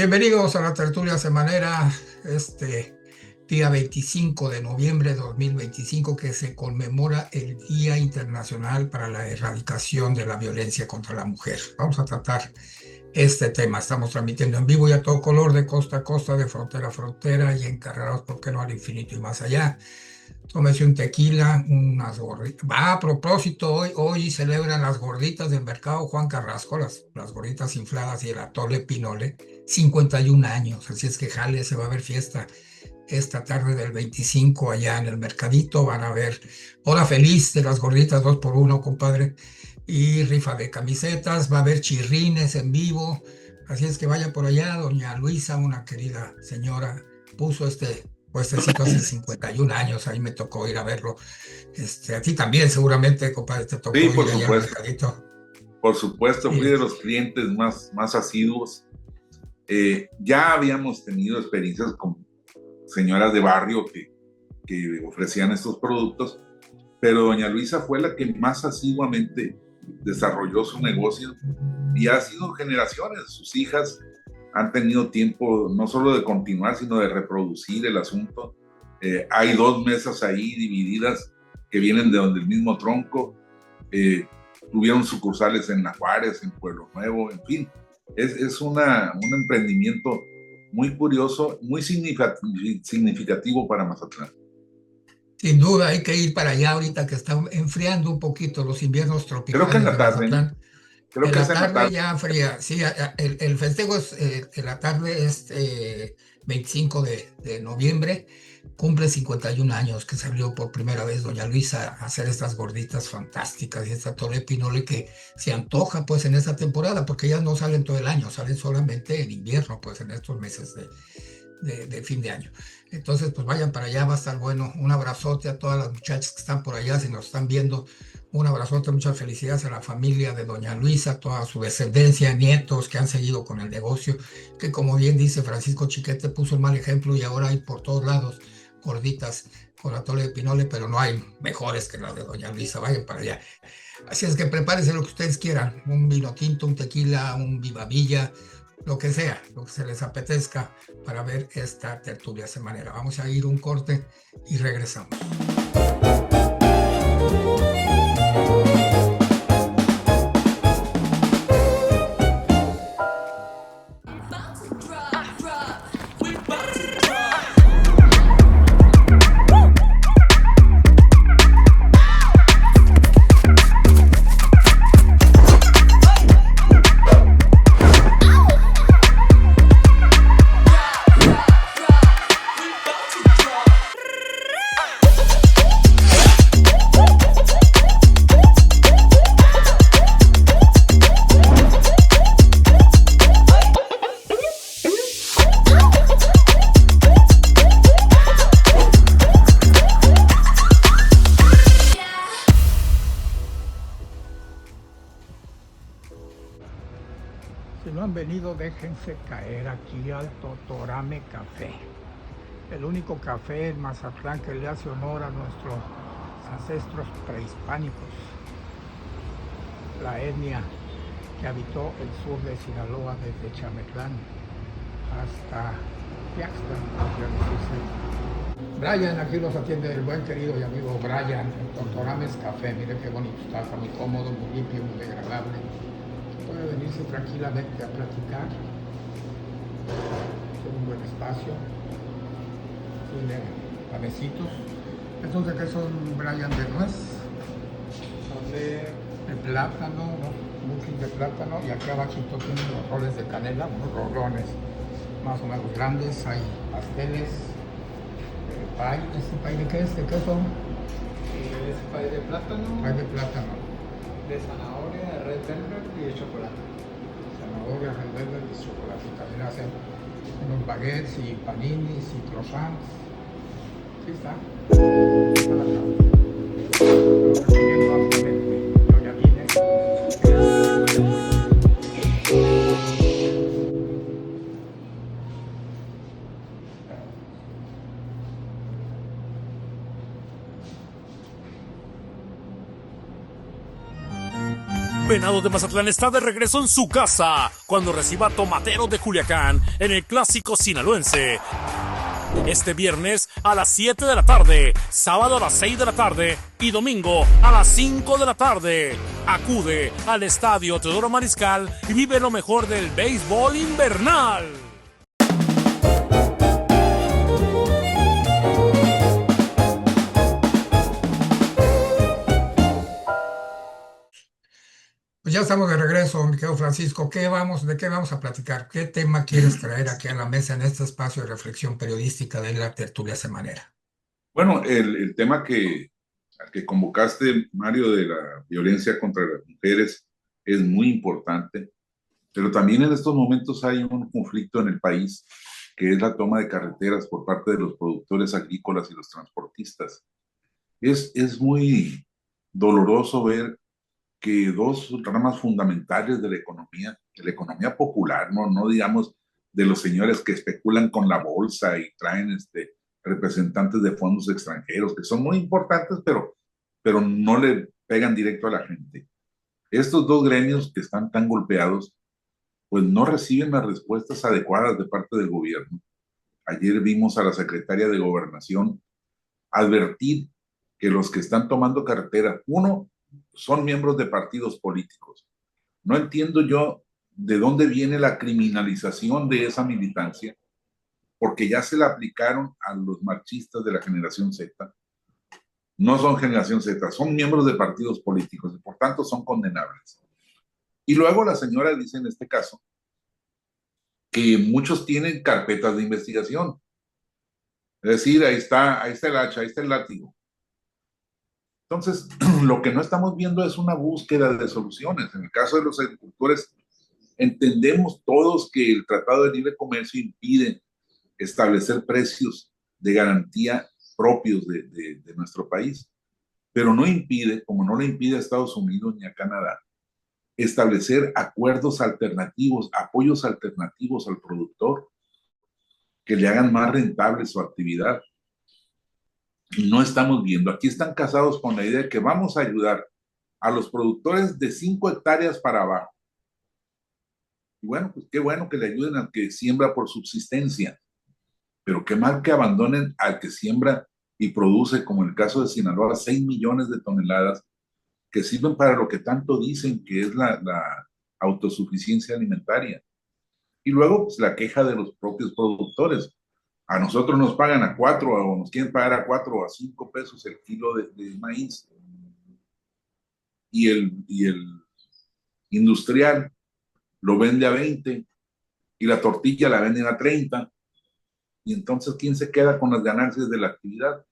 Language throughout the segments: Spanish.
Bienvenidos a la tertulia semanera, este día 25 de noviembre de 2025, que se conmemora el Día Internacional para la Erradicación de la Violencia contra la Mujer. Vamos a tratar este tema. Estamos transmitiendo en vivo y a todo color, de costa a costa, de frontera a frontera y encargados, ¿por qué no?, al infinito y más allá. Tómese un tequila, unas gorditas. A propósito, hoy celebran las gorditas del mercado Juan Carrasco, las gorditas infladas y el atole pinole, 51 años. Así es que jale, se va a ver fiesta esta tarde del 25 allá en el mercadito. Van a ver hora feliz de las gorditas 2x1, compadre. Y rifa de camisetas, va a haber chirrines en vivo. Así es que vaya por allá. Doña Luisa, una querida señora, puso este puestecito hace 51 años. Ahí me tocó ir a verlo. A ti también, seguramente, compadre, te Sí, tocó por ir allá al supuesto. mercadito. Por supuesto, fui Sí. de los clientes más asiduos. Ya habíamos tenido experiencias con señoras de barrio que ofrecían estos productos, pero doña Luisa fue la que más asiduamente desarrolló su negocio y ha sido generaciones. Sus hijas han tenido tiempo no solo de continuar, sino de reproducir el asunto. Hay dos mesas ahí divididas que vienen de donde el mismo tronco. Tuvieron sucursales en La Juárez, en Pueblo Nuevo, en fin. Es un emprendimiento muy curioso, muy significativo para Mazatlán. Sin duda hay que ir para allá ahorita que está enfriando un poquito los inviernos Creo que en tropicales la de tarde, ¿no? Mazatlán. Creo En que es la en la tarde tarde. ya fría, sí, el festejo es, en la tarde es 25 de noviembre, cumple 51 años que salió por primera vez doña Luisa a hacer estas gorditas fantásticas y esta tole pinole que se antoja pues en esta temporada, porque ellas no salen todo el año, salen solamente en invierno, pues en estos meses de fin de año. Entonces, pues vayan para allá, va a estar bueno. Un abrazote a todas las muchachas que están por allá, si nos están viendo. Un abrazote, muchas felicidades a la familia de doña Luisa, toda su descendencia, nietos que han seguido con el negocio, que como bien dice Francisco Chiquete, puso el mal ejemplo y ahora hay por todos lados gorditas con atole de pinole, pero no hay mejores que las de doña Luisa. Vayan para allá. Así es que prepárense lo que ustedes quieran, un vino tinto, un tequila, un vivavilla, lo que sea, lo que se les apetezca para ver esta tertulia semanera. Vamos a ir un corte y regresamos. Si no han venido, déjense caer aquí al Totorame Café. El único café en Mazatlán que le hace honor a nuestros ancestros prehispánicos, la etnia que habitó el sur de Sinaloa desde Chametlán hasta Tlaxcala, podría decirse. Brian, aquí los atiende el buen querido y amigo Brian, el Totorames Café. Mire qué bonito está muy cómodo, muy limpio, muy agradable. Puede venirse tranquilamente a platicar. Tiene un buen espacio. Tiene panecitos. Entonces, ¿qué son, Brian? ¿De nuez? Son De plátano, ¿no? Muffin de plátano. Y aquí abajito tienen los roles de canela, unos rolones más o menos grandes. Hay pasteles, pay. ¿Este pay de qué es? ¿De qué son? es pay de plátano, Pay de plátano. de zanahoria, de red velvet y de chocolate. Zanahoria, red velvet y chocolate. También hacen unos baguettes y paninis y croissants. Sí está. Está la cama. Lo recomiendo ampliamente. Doña Inés. Venado de Mazatlán está de regreso en su casa cuando reciba a Tomateros de Culiacán en el clásico sinaloense. Este viernes a las 7 de la tarde, sábado a las 6 de la tarde y domingo a las 5 de la tarde. Acude al Estadio Teodoro Mariscal y vive lo mejor del béisbol invernal. Pues ya estamos de regreso, mi querido Francisco. ¿De qué vamos a platicar? ¿Qué tema quieres traer aquí a la mesa en este espacio de reflexión periodística de la tertulia semanera? Bueno, el tema al que convocaste, Mario, de la violencia contra las mujeres es muy importante, pero también en estos momentos hay un conflicto en el país que es la toma de carreteras por parte de los productores agrícolas y los transportistas. Es muy doloroso ver que dos ramas fundamentales de la economía popular, no digamos de los señores que especulan con la bolsa y traen representantes de fondos extranjeros, que son muy importantes, pero no le pegan directo a la gente. Estos dos gremios que están tan golpeados, pues no reciben las respuestas adecuadas de parte del gobierno. Ayer vimos a la secretaria de Gobernación advertir que los que están tomando carretera, uno, son miembros de partidos políticos. No entiendo yo de dónde viene la criminalización de esa militancia, porque ya se la aplicaron a los marchistas de la generación Z. No son generación Z, son miembros de partidos políticos y por tanto son condenables. Y luego la señora dice en este caso que muchos tienen carpetas de investigación. Es decir, ahí está el hacha, ahí está el látigo. Entonces, lo que no estamos viendo es una búsqueda de soluciones. En el caso de los agricultores, entendemos todos que el Tratado de Libre Comercio impide establecer precios de garantía propios de nuestro país, pero no impide, como no le impide a Estados Unidos ni a Canadá, establecer acuerdos alternativos, apoyos alternativos al productor que le hagan más rentable su actividad. No estamos viendo. Aquí están casados con la idea de que vamos a ayudar a los productores de 5 hectáreas para abajo. Y bueno, pues qué bueno que le ayuden al que siembra por subsistencia, pero qué mal que abandonen al que siembra y produce, como en el caso de Sinaloa, 6 millones de toneladas que sirven para lo que tanto dicen que es la autosuficiencia alimentaria. Y luego, pues la queja de los propios productores. A nosotros nos pagan a 4 o nos quieren pagar a 4 o a 5 pesos el kilo de maíz. Y el industrial lo vende a 20 y la tortilla la venden a 30. Y entonces, ¿quién se queda con las ganancias de la actividad?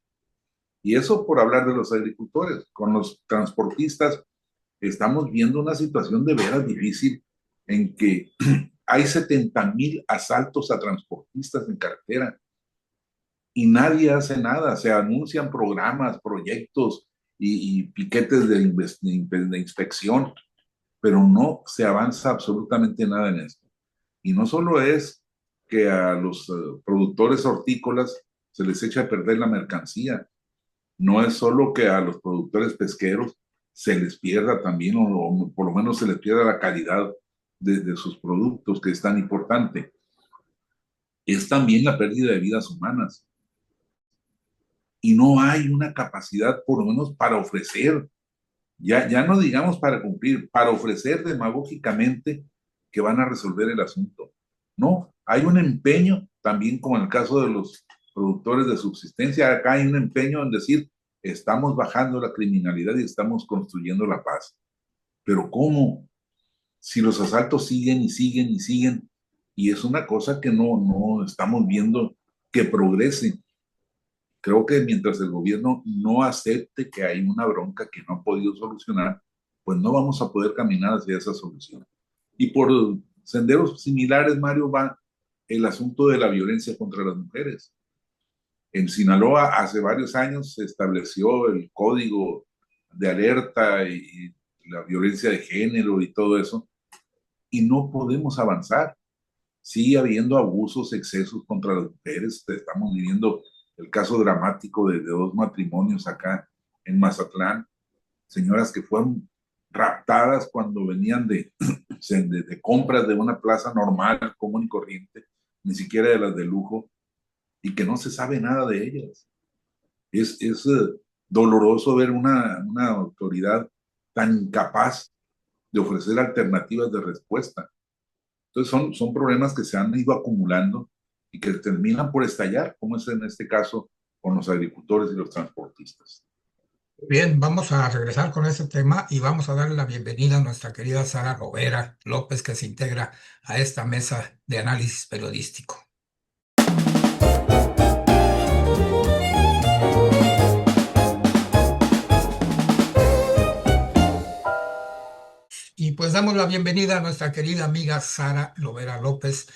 Y eso por hablar de los agricultores. Con los transportistas estamos viendo una situación de veras difícil en que hay 70,000 asaltos a transportistas en carretera y nadie hace nada. Se anuncian programas, proyectos y piquetes de inspección, pero no se avanza absolutamente nada en esto. Y no solo es que a los productores hortícolas se les echa a perder la mercancía, no es solo que a los productores pesqueros se les pierda también, o por lo menos se les pierda la calidad de sus productos, que es tan importante. Es también la pérdida de vidas humanas. Y no hay una capacidad, por lo menos, para ofrecer, ya no digamos para cumplir, para ofrecer demagógicamente que van a resolver el asunto. No, hay un empeño, también como en el caso de los productores de subsistencia, acá hay un empeño en decir, estamos bajando la criminalidad y estamos construyendo la paz. Pero ¿cómo? Si los asaltos siguen y siguen y siguen, y es una cosa que no estamos viendo que progrese. Creo que mientras el gobierno no acepte que hay una bronca que no ha podido solucionar, pues no vamos a poder caminar hacia esa solución. Y por senderos similares, Mario, va el asunto de la violencia contra las mujeres. En Sinaloa hace varios años se estableció el código de alerta y la violencia de género y todo eso, y no podemos avanzar. Sigue habiendo abusos, excesos contra las mujeres. Estamos viviendo el caso dramático de 2 matrimonios acá en Mazatlán, señoras que fueron raptadas cuando venían de compras de una plaza normal, común y corriente, ni siquiera de las de lujo, y que no se sabe nada de ellas. Es doloroso ver una autoridad tan incapaz de ofrecer alternativas de respuesta. Entonces son problemas que se han ido acumulando y que terminan por estallar, como es en este caso con los agricultores y los transportistas. Bien, vamos a regresar con ese tema y vamos a darle la bienvenida a nuestra querida Sara Lovera López, que se integra a esta mesa de análisis periodístico. Y pues damos la bienvenida a nuestra querida amiga Sara Lovera López,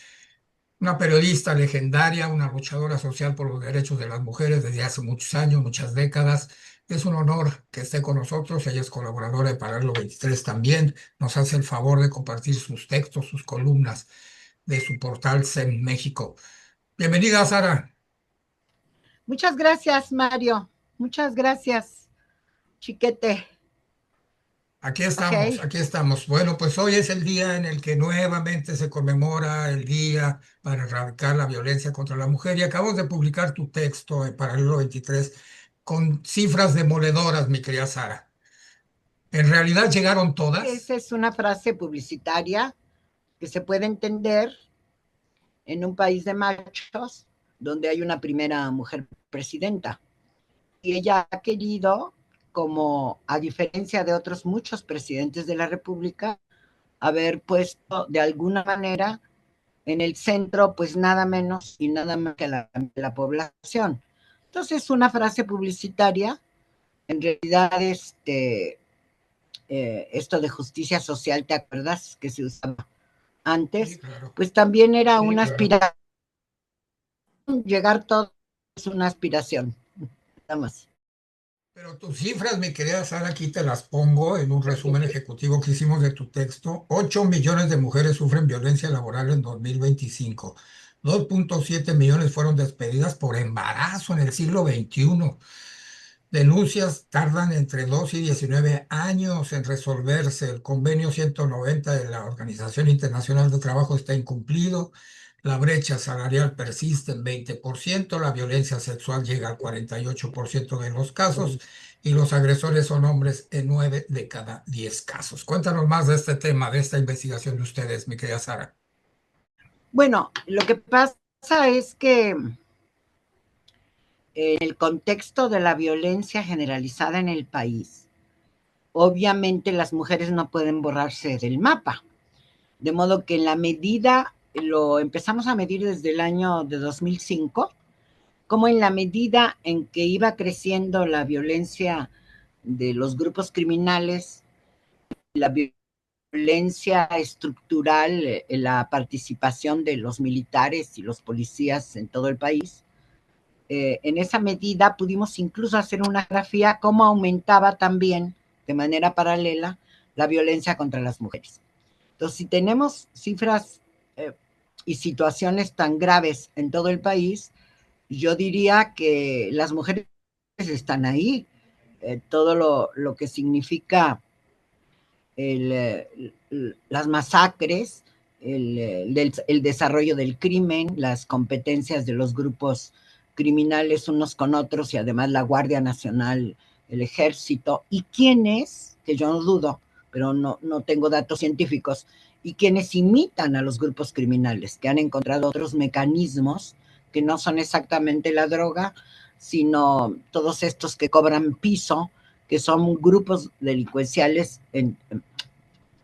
una periodista legendaria, una luchadora social por los derechos de las mujeres desde hace muchos años, muchas décadas. Es un honor que esté con nosotros. Ella es colaboradora de Paralelo 23 también. Nos hace el favor de compartir sus textos, sus columnas de su portal CEN México. Bienvenida, Sara. Muchas gracias, Mario. Muchas gracias, Chiquete. Aquí estamos, aquí estamos. Bueno, pues hoy es el día en el que nuevamente se conmemora el Día para Erradicar la Violencia contra la Mujer y acabamos de publicar tu texto en Paralelo 23 con cifras demoledoras, mi querida Sara. ¿En realidad llegaron todas? Esa es una frase publicitaria que se puede entender en un país de machos donde hay una primera mujer presidenta. Y ella ha querido, como a diferencia de otros muchos presidentes de la República, haber puesto de alguna manera en el centro, pues nada menos y nada más que la población. Entonces, una frase publicitaria, en realidad, esto de justicia social, ¿te acuerdas que se usaba antes? Sí, claro. Pues también era una aspiración. Llegar todo es una aspiración, nada más. Pero tus cifras, mi querida Sara, aquí te las pongo en un resumen ejecutivo que hicimos de tu texto. 8 millones de mujeres sufren violencia laboral en 2025. 2.7 millones fueron despedidas por embarazo en el siglo XXI. Denuncias tardan entre 2 y 19 años en resolverse. El convenio 190 de la Organización Internacional de Trabajo está incumplido. La brecha salarial persiste en 20%. La violencia sexual llega al 48% de los casos y los agresores son hombres en 9 de cada 10 casos. Cuéntanos más de este tema, de esta investigación de ustedes, mi querida Sara. Bueno, lo que pasa es que en el contexto de la violencia generalizada en el país, obviamente las mujeres no pueden borrarse del mapa. De modo que en la medida, lo empezamos a medir desde el año de 2005, como en la medida en que iba creciendo la violencia de los grupos criminales, la violencia estructural, la participación de los militares y los policías en todo el país, en esa medida pudimos incluso hacer una grafía cómo aumentaba también de manera paralela la violencia contra las mujeres. Entonces, si tenemos cifras y situaciones tan graves en todo el país, yo diría que las mujeres están ahí. Todo lo que significa las masacres, el desarrollo del crimen, las competencias de los grupos criminales unos con otros y además la Guardia Nacional, el Ejército, y quienes, que yo no dudo, pero no tengo datos científicos, y quienes imitan a los grupos criminales, que han encontrado otros mecanismos que no son exactamente la droga, sino todos estos que cobran piso, que son grupos delincuenciales,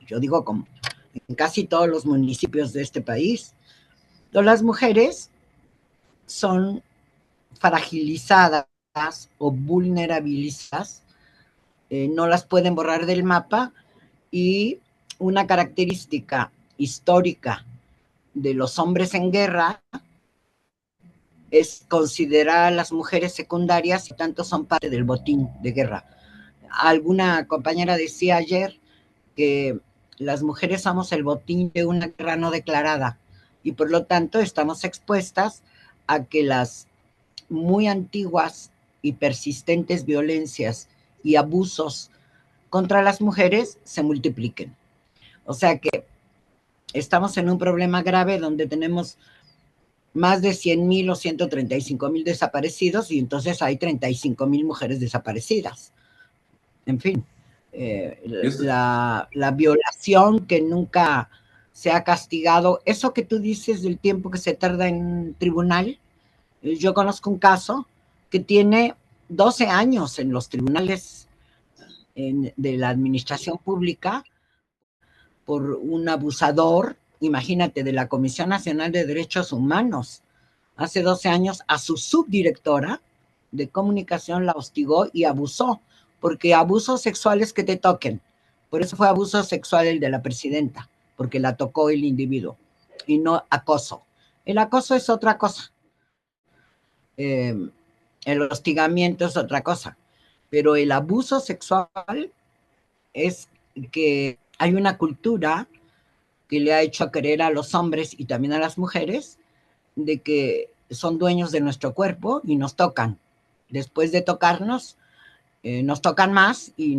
yo digo como en casi todos los municipios de este país. Entonces, las mujeres son fragilizadas o vulnerabilizadas, no las pueden borrar del mapa, y una característica histórica de los hombres en guerra es considerar a las mujeres secundarias y tanto son parte del botín de guerra. Alguna compañera decía ayer que las mujeres somos el botín de una guerra no declarada y por lo tanto estamos expuestas a que las muy antiguas y persistentes violencias y abusos contra las mujeres se multipliquen. O sea que estamos en un problema grave donde tenemos más de 100,000 o 135,000 desaparecidos y entonces hay 35,000 mujeres desaparecidas. En fin, la violación que nunca se ha castigado, eso que tú dices del tiempo que se tarda en tribunal, yo conozco un caso que tiene 12 años en los tribunales de la administración pública por un abusador, imagínate, de la Comisión Nacional de Derechos Humanos. Hace 12 años a su subdirectora de comunicación la hostigó y abusó, porque abusos sexuales que te toquen. Por eso fue abuso sexual el de la presidenta, porque la tocó el individuo y no acoso. El acoso es otra cosa. El hostigamiento es otra cosa. Pero el abuso sexual es que hay una cultura que le ha hecho creer a los hombres y también a las mujeres de que son dueños de nuestro cuerpo y nos tocan. Después de tocarnos, nos tocan más y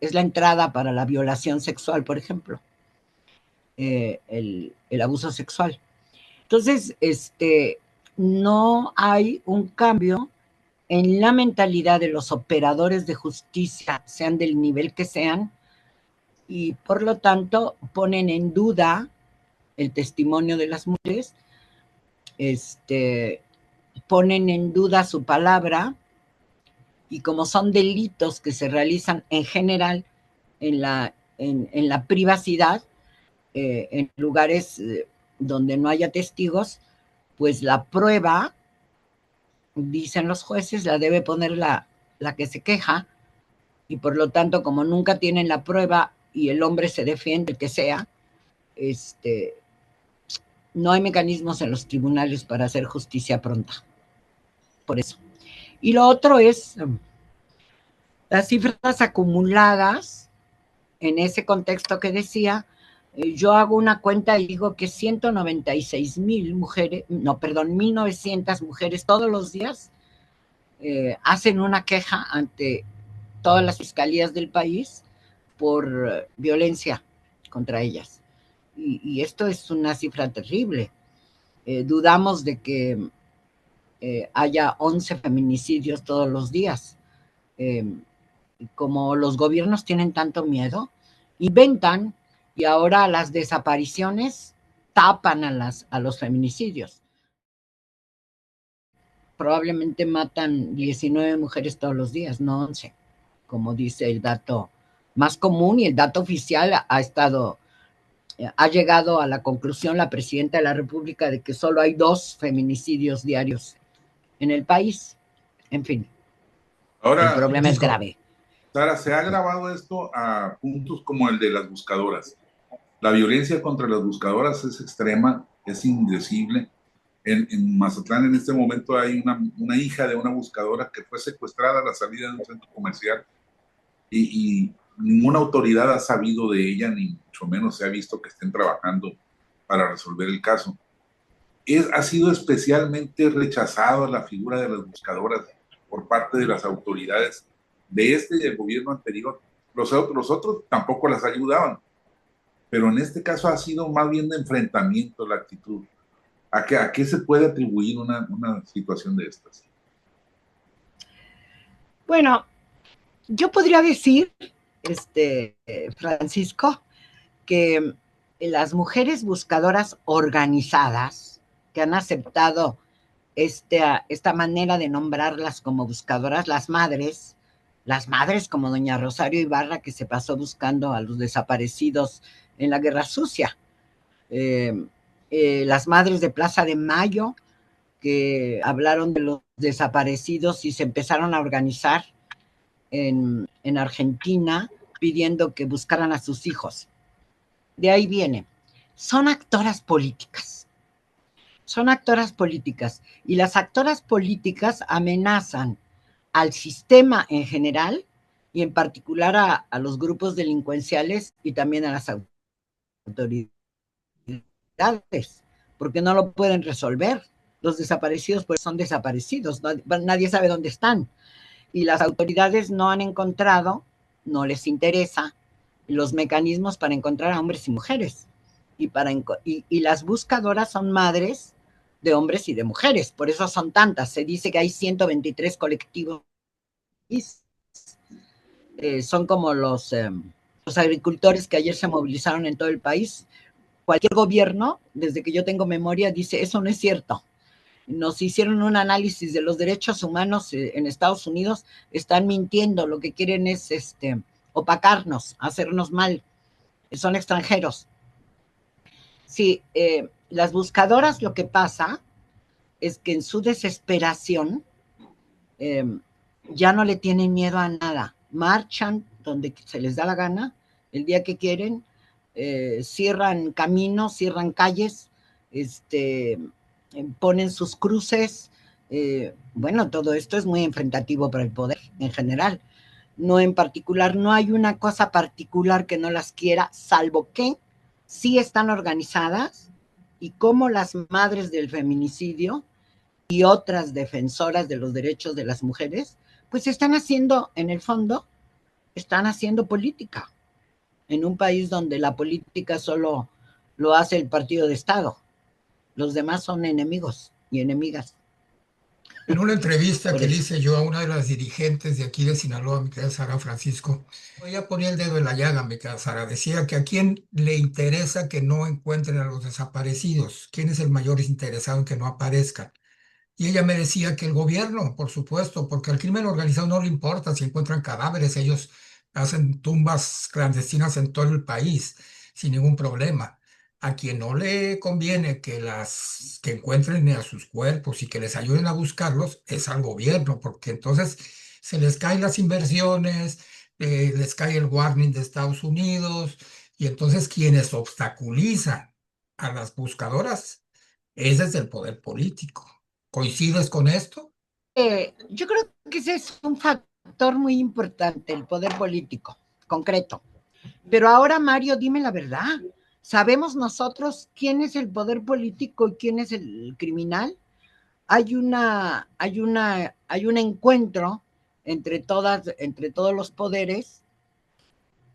es la entrada para la violación sexual, por ejemplo, el abuso sexual. Entonces, no hay un cambio en la mentalidad de los operadores de justicia, sean del nivel que sean, y por lo tanto ponen en duda el testimonio de las mujeres, ponen en duda su palabra, y como son delitos que se realizan en general en la privacidad, en lugares donde no haya testigos, pues la prueba, dicen los jueces, la debe poner la que se queja, y por lo tanto, como nunca tienen la prueba y el hombre se defiende, el que sea, no hay mecanismos en los tribunales para hacer justicia pronta. Por eso. Y lo otro es las cifras acumuladas en ese contexto que decía. Yo hago una cuenta y digo que 196,000 mujeres, 1,900 mujeres todos los días hacen una queja ante todas las fiscalías del país por violencia contra ellas. Y esto es una cifra terrible. Dudamos de que haya 11 feminicidios todos los días. Como los gobiernos tienen tanto miedo, inventan, y ahora las desapariciones tapan a los feminicidios. Probablemente matan 19 mujeres todos los días, no 11, como dice el dato más común, y el dato oficial ha llegado a la conclusión la presidenta de la República de que solo hay 2 feminicidios diarios en el país. En fin, ahora, el problema es grave. Sara, se ha agravado esto a puntos como el de las buscadoras. La violencia contra las buscadoras es extrema, es indecible. En Mazatlán en este momento hay una hija de una buscadora que fue secuestrada a la salida de un centro comercial y ninguna autoridad ha sabido de ella, ni mucho menos se ha visto que estén trabajando para resolver el caso. Ha sido especialmente rechazada la figura de las buscadoras por parte de las autoridades de este y del gobierno anterior. Los otros tampoco las ayudaban, pero en este caso ha sido más bien de enfrentamiento la actitud. ¿A qué se puede atribuir una situación de estas? Bueno, yo podría decir, Francisco, que las mujeres buscadoras organizadas que han aceptado esta manera de nombrarlas como buscadoras, las madres como doña Rosario Ibarra, que se pasó buscando a los desaparecidos en la Guerra Sucia, las madres de Plaza de Mayo, que hablaron de los desaparecidos y se empezaron a organizar en Argentina pidiendo que buscaran a sus hijos. De ahí viene. Son actoras políticas. Y las actoras políticas amenazan al sistema en general y en particular a los grupos delincuenciales y también a las autoridades, porque no lo pueden resolver. Los desaparecidos pues son desaparecidos, nadie sabe dónde están, y las autoridades no han encontrado no les interesa los mecanismos para encontrar a hombres y mujeres. Y las buscadoras son madres de hombres y de mujeres, por eso son tantas. Se dice que hay 123 colectivos. Son como los agricultores que ayer se movilizaron en todo el país. Cualquier gobierno, desde que yo tengo memoria, dice, eso no es cierto. Nos hicieron un análisis de los derechos humanos en Estados Unidos, están mintiendo, lo que quieren es opacarnos, hacernos mal, son extranjeros. Sí, las buscadoras, lo que pasa es que en su desesperación ya no le tienen miedo a nada, marchan donde se les da la gana, el día que quieren, cierran caminos, cierran calles, ponen sus cruces. Bueno, todo esto es muy enfrentativo para el poder en general. No en particular, no hay una cosa particular que no las quiera, salvo que sí están organizadas y como las madres del feminicidio y otras defensoras de los derechos de las mujeres, pues están haciendo, en el fondo, están haciendo política en un país donde la política solo lo hace el partido de Estado. Los demás son enemigos y enemigas. En una entrevista que le hice yo a una de las dirigentes de aquí de Sinaloa, mi querida Sara Francisco, ella ponía el dedo en la llaga, mi querida Sara, decía que a quién le interesa que no encuentren a los desaparecidos, quién es el mayor interesado en que no aparezcan. Y ella me decía que el gobierno, por supuesto, porque al crimen organizado no le importa si encuentran cadáveres, ellos hacen tumbas clandestinas en todo el país sin ningún problema. A quien no le conviene que encuentren a sus cuerpos y que les ayuden a buscarlos es al gobierno, porque entonces se les caen las inversiones, les cae el warning de Estados Unidos, y entonces quienes obstaculizan a las buscadoras es desde el poder político. ¿Coincides con esto? Yo creo que ese es un factor muy importante, el poder político, concreto. Pero ahora, Mario, dime la verdad. ¿Sabemos nosotros quién es el poder político y quién es el criminal? Hay un encuentro entre todos los poderes.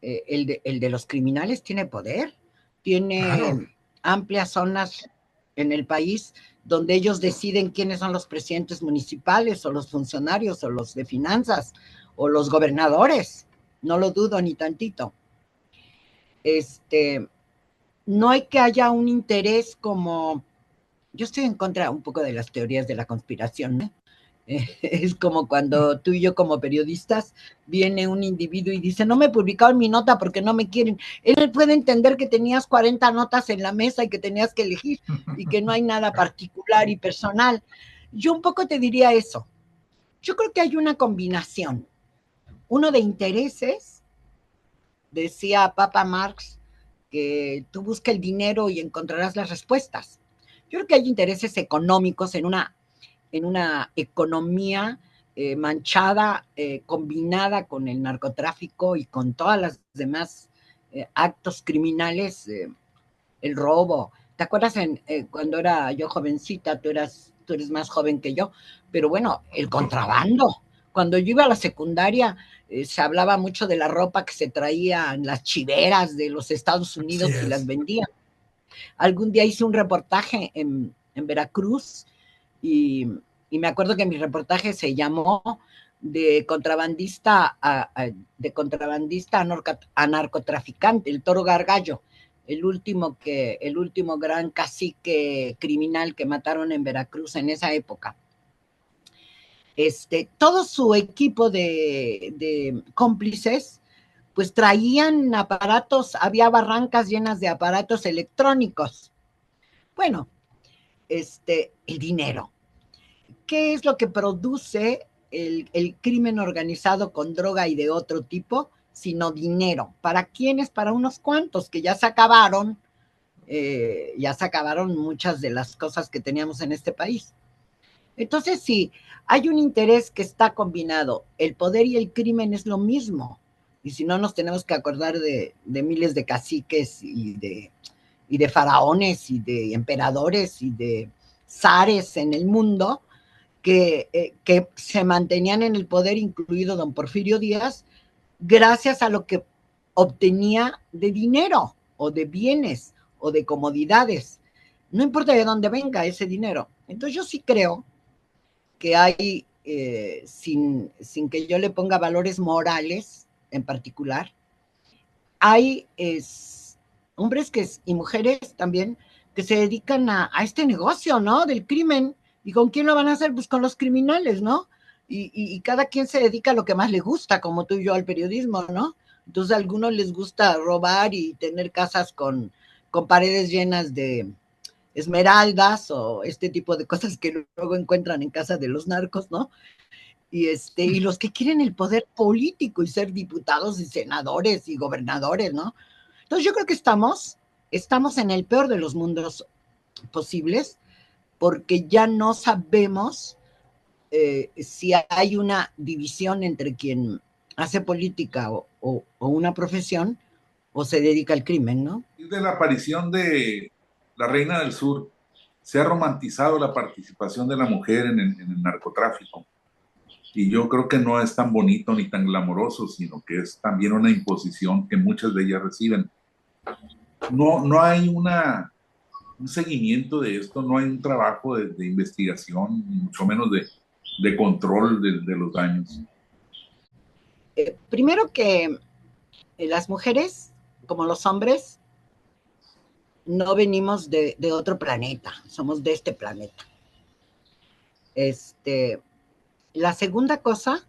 El de los criminales tiene poder, tiene Claro. amplias zonas en el país donde ellos deciden quiénes son los presidentes municipales o los funcionarios o los de finanzas o los gobernadores. No lo dudo ni tantito. No hay que haya un interés como... Yo estoy en contra un poco de las teorías de la conspiración, ¿eh? Es como cuando tú y yo como periodistas viene un individuo y dice, no me publicaron mi nota porque no me quieren. Él puede entender que tenías 40 notas en la mesa y que tenías que elegir y que no hay nada particular y personal. Yo un poco te diría eso. Yo creo que hay una combinación. Uno de intereses, decía Papa Marx, que tú busca el dinero y encontrarás las respuestas. Yo creo que hay intereses económicos en una economía manchada, combinada con el narcotráfico y con todas las demás actos criminales, el robo. ¿Te acuerdas cuando era yo jovencita? Tú eres más joven que yo, pero bueno, el contrabando. Cuando yo iba a la secundaria, se hablaba mucho de la ropa que se traía en las chiveras de los Estados Unidos y las vendían. Algún día hice un reportaje en Veracruz y me acuerdo que mi reportaje se llamó de contrabandista a narcotraficante, el Toro Gargallo, el último gran cacique criminal que mataron en Veracruz en esa época. Todo su equipo de cómplices pues traían aparatos, había barrancas llenas de aparatos electrónicos. Bueno, el dinero. ¿Qué es lo que produce el crimen organizado con droga y de otro tipo? Sino dinero. ¿Para quiénes? Para unos cuantos que ya se acabaron muchas de las cosas que teníamos en este país. Entonces, sí, hay un interés que está combinado. El poder y el crimen es lo mismo. Y si no, nos tenemos que acordar de miles de caciques y de faraones y de emperadores y de zares en el mundo que se mantenían en el poder, incluido don Porfirio Díaz, gracias a lo que obtenía de dinero o de bienes o de comodidades. No importa de dónde venga ese dinero. Entonces yo sí creo que hay, sin que yo le ponga valores morales en particular, hay hombres y mujeres también que se dedican a este negocio, ¿no? Del crimen. ¿Y con quién lo van a hacer? Pues con los criminales, ¿no? Y cada quien se dedica a lo que más le gusta, como tú y yo al periodismo, ¿no? Entonces a algunos les gusta robar y tener casas con paredes llenas de esmeraldas o este tipo de cosas que luego encuentran en casa de los narcos, ¿no? Y los que quieren el poder político y ser diputados y senadores y gobernadores, ¿no? Entonces yo creo que estamos en el peor de los mundos posibles, porque ya no sabemos si hay una división entre quien hace política o una profesión o se dedica al crimen, ¿no? Desde la aparición de La Reina del Sur, se ha romantizado la participación de la mujer en el narcotráfico. Y yo creo que no es tan bonito ni tan glamoroso, sino que es también una imposición que muchas de ellas reciben. No hay un seguimiento de esto, no hay un trabajo de investigación, ni mucho menos de control de los daños. Primero que las mujeres, como los hombres, no venimos de otro planeta, somos de este planeta. La segunda cosa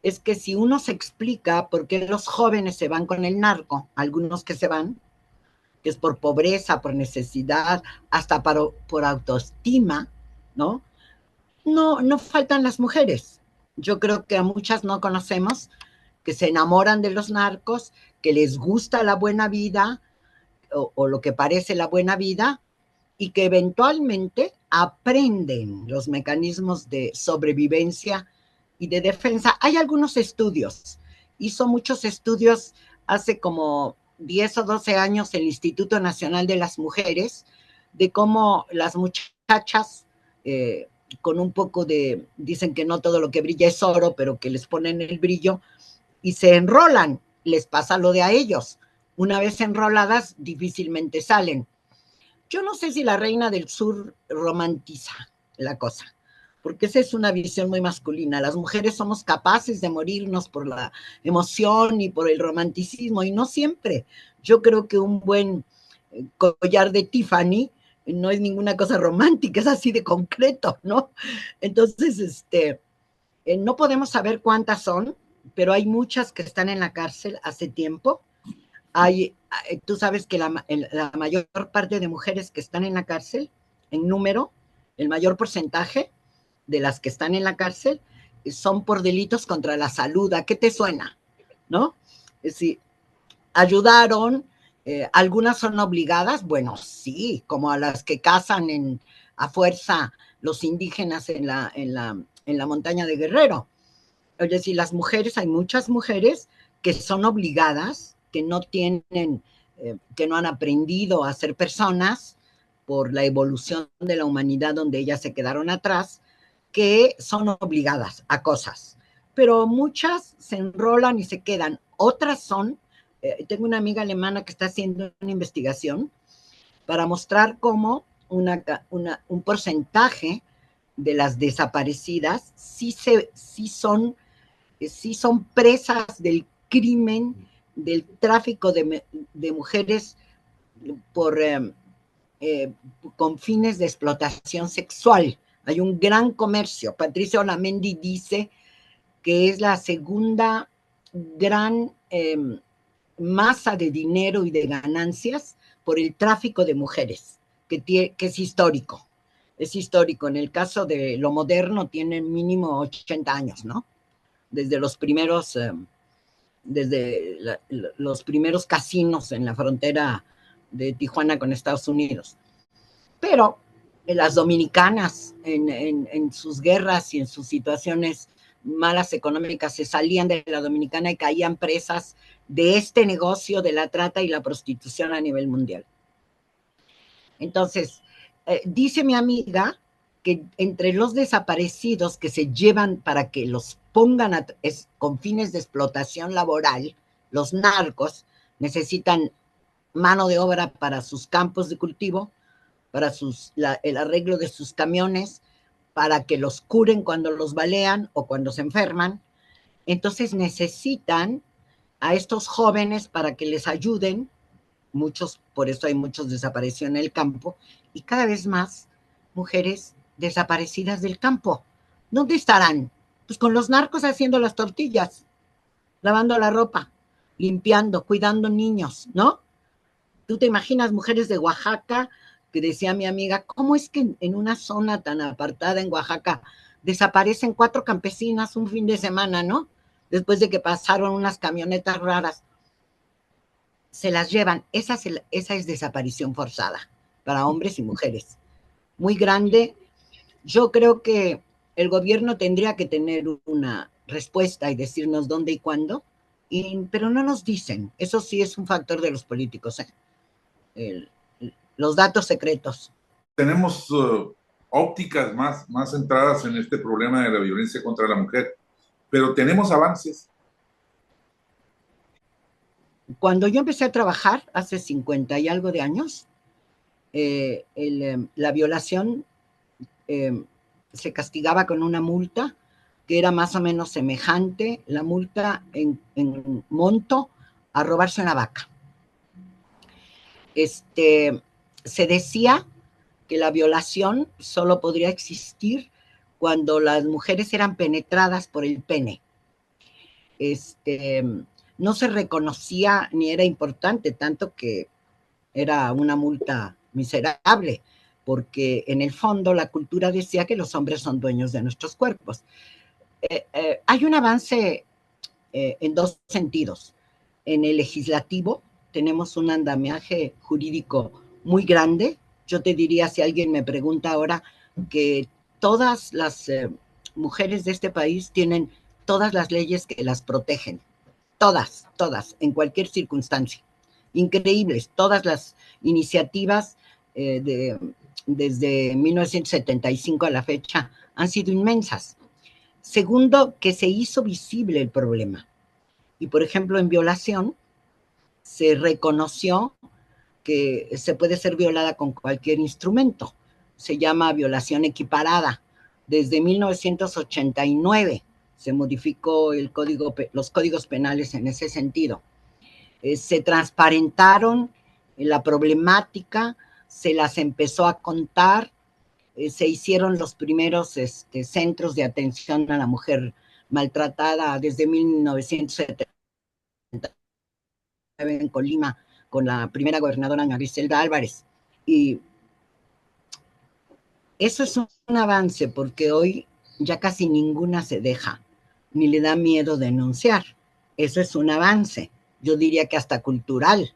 es que si uno se explica por qué los jóvenes se van con el narco, algunos que se van, que es por pobreza, por necesidad, hasta por autoestima, ¿no? No faltan las mujeres. Yo creo que a muchas no conocemos, que se enamoran de los narcos, que les gusta la buena vida o lo que parece la buena vida, y que eventualmente aprenden los mecanismos de sobrevivencia y de defensa. Hay algunos estudios, hizo muchos estudios hace como 10 o 12 años el Instituto Nacional de las Mujeres, de cómo las muchachas con un poco dicen que no todo lo que brilla es oro, pero que les ponen el brillo y se enrolan, les pasa lo de a ellos. Una vez enroladas, difícilmente salen. Yo no sé si La Reina del Sur romantiza la cosa, porque esa es una visión muy masculina. Las mujeres somos capaces de morirnos por la emoción y por el romanticismo, y no siempre. Yo creo que un buen collar de Tiffany no es ninguna cosa romántica, es así de concreto, ¿no? Entonces, no podemos saber cuántas son, pero hay muchas que están en la cárcel hace tiempo. Tú sabes que la mayor parte de mujeres que están en la cárcel, en número, el mayor porcentaje de las que están en la cárcel son por delitos contra la salud. ¿A qué te suena? ¿No? Es decir, ayudaron, algunas son obligadas, bueno, sí, como a las que cazan a fuerza los indígenas en la montaña de Guerrero. Es decir, las mujeres, hay muchas mujeres que son obligadas, que no tienen, que no han aprendido a ser personas por la evolución de la humanidad donde ellas se quedaron atrás, que son obligadas a cosas. Pero muchas se enrolan y se quedan. Otras son, tengo una amiga alemana que está haciendo una investigación para mostrar cómo un porcentaje de las desaparecidas sí son presas del crimen, del tráfico de mujeres con fines de explotación sexual. Hay un gran comercio. Patricia Olamendi dice que es la segunda gran masa de dinero y de ganancias por el tráfico de mujeres, que es histórico. Es histórico. En el caso de lo moderno, tienen mínimo 80 años, ¿no? Desde los primeros casinos en la frontera de Tijuana con Estados Unidos. Pero las dominicanas en sus guerras y en sus situaciones malas económicas se salían de la Dominicana y caían presas de este negocio de la trata y la prostitución a nivel mundial. Entonces, dice mi amiga que entre los desaparecidos que se llevan para que los pongan con fines de explotación laboral, los narcos necesitan mano de obra para sus campos de cultivo, para el arreglo de sus camiones, para que los curen cuando los balean o cuando se enferman. Entonces necesitan a estos jóvenes para que les ayuden, muchos, por eso hay muchos desaparecidos en el campo, y cada vez más mujeres desaparecidas del campo. ¿Dónde estarán? Pues con los narcos haciendo las tortillas, lavando la ropa, limpiando, cuidando niños, ¿no? Tú te imaginas mujeres de Oaxaca, que decía mi amiga, ¿cómo es que en una zona tan apartada en Oaxaca desaparecen 4 campesinas un fin de semana, ¿no? Después de que pasaron unas camionetas raras. Se las llevan. Esa es desaparición forzada para hombres y mujeres. Muy grande. Yo creo que el gobierno tendría que tener una respuesta y decirnos dónde y cuándo, pero no nos dicen. Eso sí es un factor de los políticos, los datos secretos. Tenemos ópticas más centradas en este problema de la violencia contra la mujer, pero tenemos avances. Cuando yo empecé a trabajar hace 50 y algo de años, la violación se castigaba con una multa que era más o menos semejante, la multa en monto, a robarse una vaca. Se decía que la violación solo podría existir cuando las mujeres eran penetradas por el pene. No se reconocía ni era importante, tanto que era una multa miserable, porque en el fondo la cultura decía que los hombres son dueños de nuestros cuerpos. Hay un avance en 2 sentidos. En el legislativo tenemos un andamiaje jurídico muy grande. Yo te diría, si alguien me pregunta ahora, que todas las mujeres de este país tienen todas las leyes que las protegen. Todas, en cualquier circunstancia. Increíbles, todas las iniciativas desde 1975 a la fecha han sido inmensas. Segundo, que se hizo visible el problema. Y, por ejemplo, en violación se reconoció que se puede ser violada con cualquier instrumento. Se llama violación equiparada. Desde 1989 se modificó los códigos penales en ese sentido. Se transparentaron la problemática, se las empezó a contar, se hicieron los primeros centros de atención a la mujer maltratada desde 1979 en Colima, con la primera gobernadora Ana Griselda Álvarez. Y eso es un avance, porque hoy ya casi ninguna se deja, ni le da miedo denunciar. Eso es un avance, yo diría que hasta cultural,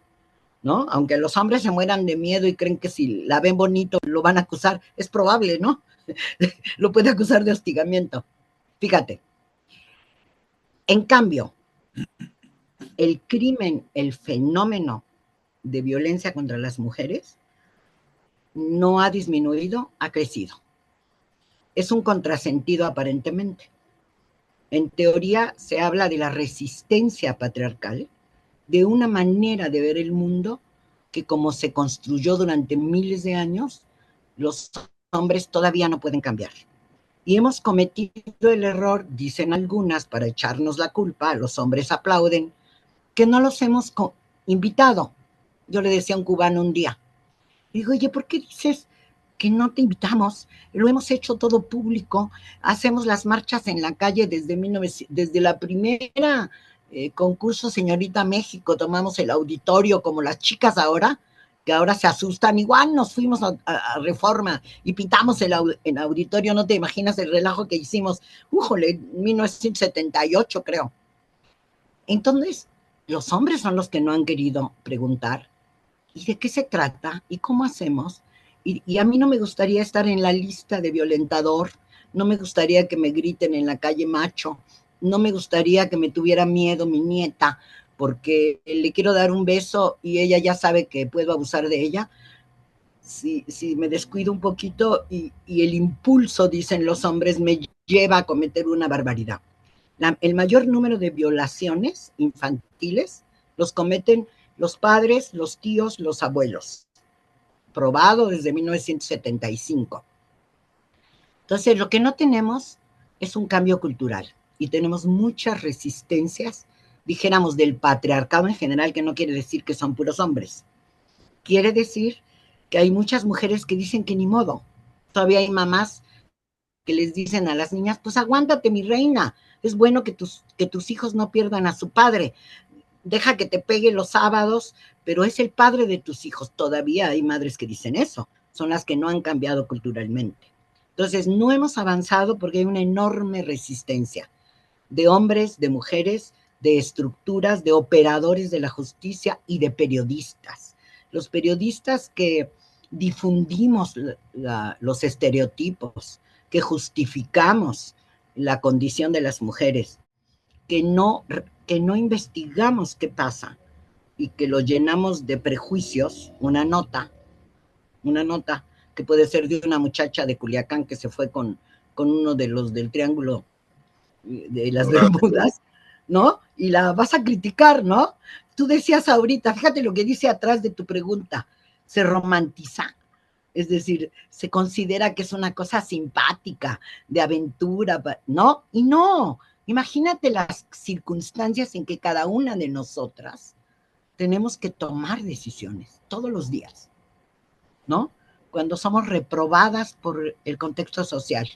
¿no? Aunque los hombres se mueran de miedo y creen que si la ven bonito lo van a acusar, es probable, ¿no? Lo puede acusar de hostigamiento. Fíjate. En cambio, el crimen, el fenómeno de violencia contra las mujeres no ha disminuido, ha crecido. Es un contrasentido aparentemente. En teoría se habla de la resistencia patriarcal, de una manera de ver el mundo que, como se construyó durante miles de años, los hombres todavía no pueden cambiar. Y hemos cometido el error, dicen algunas, para echarnos la culpa, los hombres aplauden, que no los hemos invitado. Yo le decía a un cubano un día, digo, oye, ¿por qué dices que no te invitamos? Lo hemos hecho todo público, hacemos las marchas en la calle desde la primera concurso Señorita México, tomamos el auditorio como las chicas ahora, que ahora se asustan, igual nos fuimos a Reforma y pintamos el auditorio, no te imaginas el relajo que hicimos, en 1978 creo. Entonces, los hombres son los que no han querido preguntar, ¿y de qué se trata? ¿Y cómo hacemos? Y a mí no me gustaría estar en la lista de violentador, no me gustaría que me griten en la calle macho, no me gustaría que me tuviera miedo mi nieta, porque le quiero dar un beso y ella ya sabe que puedo abusar de ella. si me descuido un poquito y el impulso, dicen los hombres, me lleva a cometer una barbaridad. El mayor número de violaciones infantiles los cometen los padres, los tíos, los abuelos. Probado desde 1975. Entonces, lo que no tenemos es un cambio cultural y tenemos muchas resistencias, dijéramos, del patriarcado en general, que no quiere decir que son puros hombres. Quiere decir que hay muchas mujeres que dicen que ni modo. Todavía hay mamás que les dicen a las niñas, pues aguántate, mi reina, es bueno que tus hijos no pierdan a su padre, deja que te pegue los sábados, pero es el padre de tus hijos. Todavía hay madres que dicen eso, son las que no han cambiado culturalmente. Entonces, no hemos avanzado porque hay una enorme resistencia de hombres, de mujeres, de estructuras, de operadores de la justicia y de periodistas. Los periodistas que difundimos los estereotipos, que justificamos la condición de las mujeres, que no investigamos qué pasa y que lo llenamos de prejuicios, una nota que puede ser de una muchacha de Culiacán que se fue con uno de los del Triángulo de las Bermudas, ¿no? Y la vas a criticar, ¿no? Tú decías ahorita, fíjate lo que dice atrás de tu pregunta, se romantiza. Es decir, se considera que es una cosa simpática, de aventura, ¿no? Y no, imagínate las circunstancias en que cada una de nosotras tenemos que tomar decisiones todos los días, ¿no? Cuando somos reprobadas por el contexto social.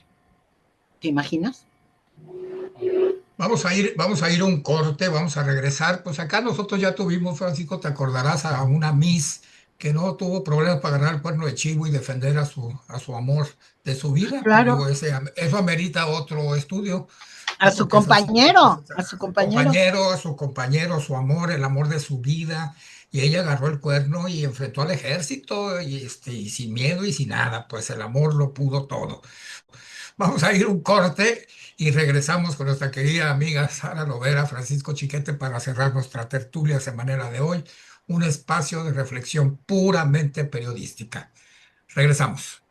¿Te imaginas? Vamos a ir a un corte, vamos a regresar. Pues acá nosotros ya tuvimos, Francisco, te acordarás, a una Miss que no tuvo problemas para agarrar el cuerno de chivo y defender a su amor de su vida. Claro. Digo, eso amerita otro estudio. A su compañero, a su compañero, su amor, el amor de su vida. Y ella agarró el cuerno y enfrentó al ejército y sin miedo y sin nada, pues el amor lo pudo todo. Vamos a ir a un corte y regresamos con nuestra querida amiga Sara Lovera, Francisco Chiquete, para cerrar nuestra tertulia semanera de hoy, un espacio de reflexión puramente periodística. Regresamos.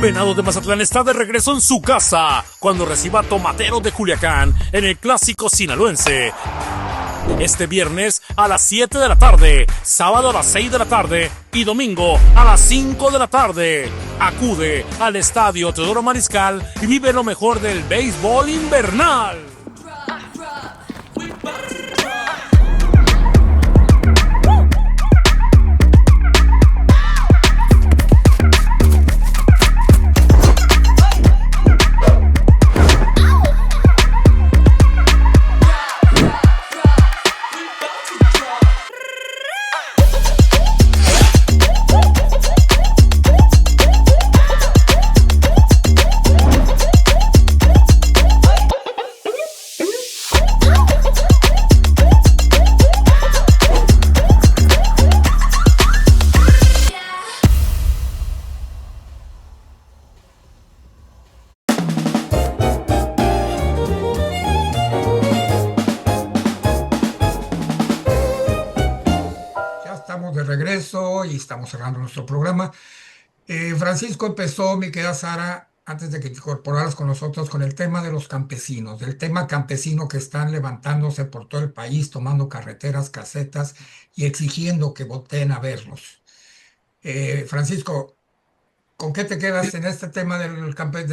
Venado de Mazatlán está de regreso en su casa cuando reciba a Tomateros de Culiacán en el clásico sinaloense. Este viernes a las 7 de la tarde, sábado a las 6 de la tarde y domingo a las 5 de la tarde. Acude al Estadio Teodoro Mariscal y vive lo mejor del béisbol invernal. Y estamos cerrando nuestro programa. Francisco empezó, mi querida Sara, antes de que te incorporaras con nosotros, con el tema de los campesinos, del tema campesino que están levantándose por todo el país, tomando carreteras, casetas y exigiendo que volteen a verlos. Francisco, ¿con qué te quedas en este tema de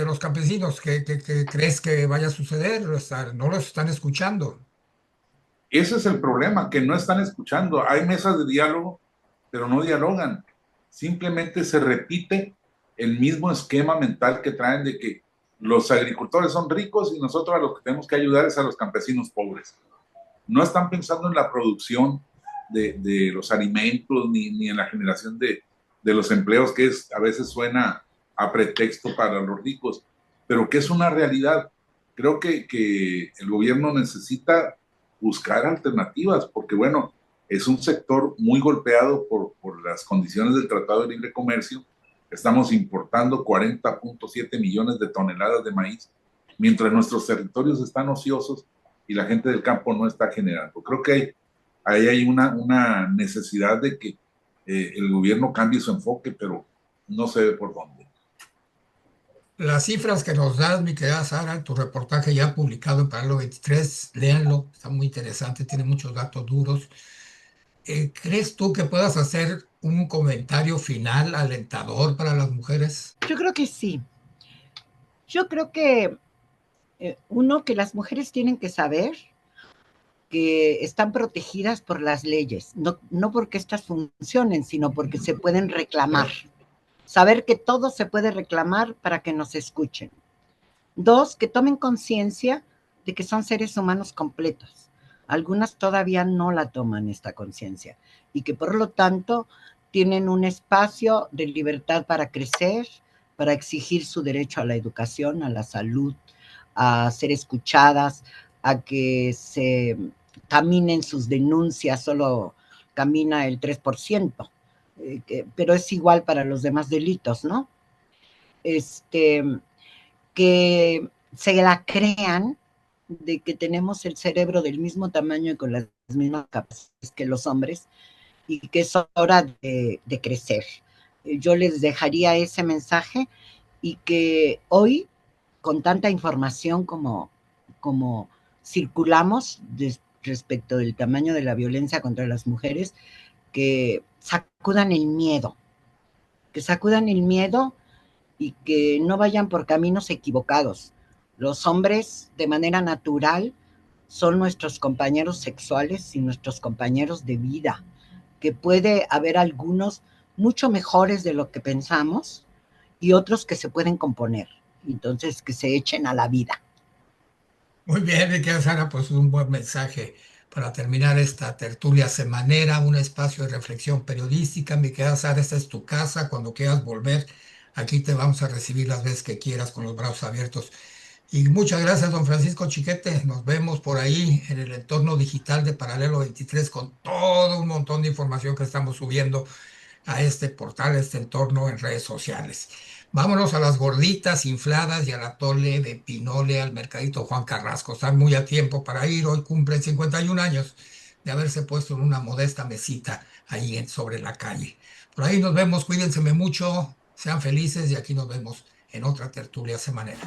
los campesinos? ¿Qué crees que vaya a suceder? ¿No los están escuchando? Ese es el problema, que no están escuchando. Hay mesas de diálogo, pero no dialogan. Simplemente se repite el mismo esquema mental que traen de que los agricultores son ricos y nosotros a lo que tenemos que ayudar es a los campesinos pobres. No están pensando en la producción de los alimentos ni en la generación de los empleos, que a veces suena a pretexto para los ricos, pero que es una realidad. Creo que el gobierno necesita buscar alternativas, porque bueno, es un sector muy golpeado por las condiciones del Tratado de Libre Comercio. Estamos importando 40.7 millones de toneladas de maíz mientras nuestros territorios están ociosos y la gente del campo no está generando. Creo que ahí hay una necesidad de que el gobierno cambie su enfoque, pero no sé por dónde. Las cifras que nos das, mi querida Sara, tu reportaje ya publicado en Paralelo 23, léanlo, está muy interesante, tiene muchos datos duros. ¿Crees tú que puedas hacer un comentario final alentador para las mujeres? Yo creo que sí. Yo creo que uno, que las mujeres tienen que saber que están protegidas por las leyes, no porque estas funcionen, sino porque se pueden reclamar. Saber que todo se puede reclamar para que nos escuchen. Dos, que tomen conciencia de que son seres humanos completos. Algunas todavía no la toman esta conciencia y que por lo tanto tienen un espacio de libertad para crecer, para exigir su derecho a la educación, a la salud, a ser escuchadas, a que se caminen sus denuncias, solo camina el 3%, pero es igual para los demás delitos, ¿no? Que se la crean de que tenemos el cerebro del mismo tamaño y con las mismas capacidades que los hombres y que es hora de crecer. Yo les dejaría ese mensaje y que hoy, con tanta información como circulamos respecto del tamaño de la violencia contra las mujeres, que sacudan el miedo y que no vayan por caminos equivocados. Los hombres, de manera natural, son nuestros compañeros sexuales y nuestros compañeros de vida, que puede haber algunos mucho mejores de lo que pensamos y otros que se pueden componer. Entonces, que se echen a la vida. Muy bien, mi querida Sara, pues un buen mensaje para terminar esta tertulia semanera, un espacio de reflexión periodística. Mi querida Sara, esta es tu casa, cuando quieras volver, aquí te vamos a recibir las veces que quieras con los brazos abiertos. Y muchas gracias, don Francisco Chiquete. Nos vemos por ahí en el entorno digital de Paralelo 23 con todo un montón de información que estamos subiendo a este portal, a este entorno en redes sociales. Vámonos a las gorditas infladas y al atole de Pinole, al mercadito Juan Carrasco. Están muy a tiempo para ir. Hoy cumplen 51 años de haberse puesto en una modesta mesita ahí sobre la calle. Por ahí nos vemos. Cuídense mucho. Sean felices y aquí nos vemos en otra tertulia semanera.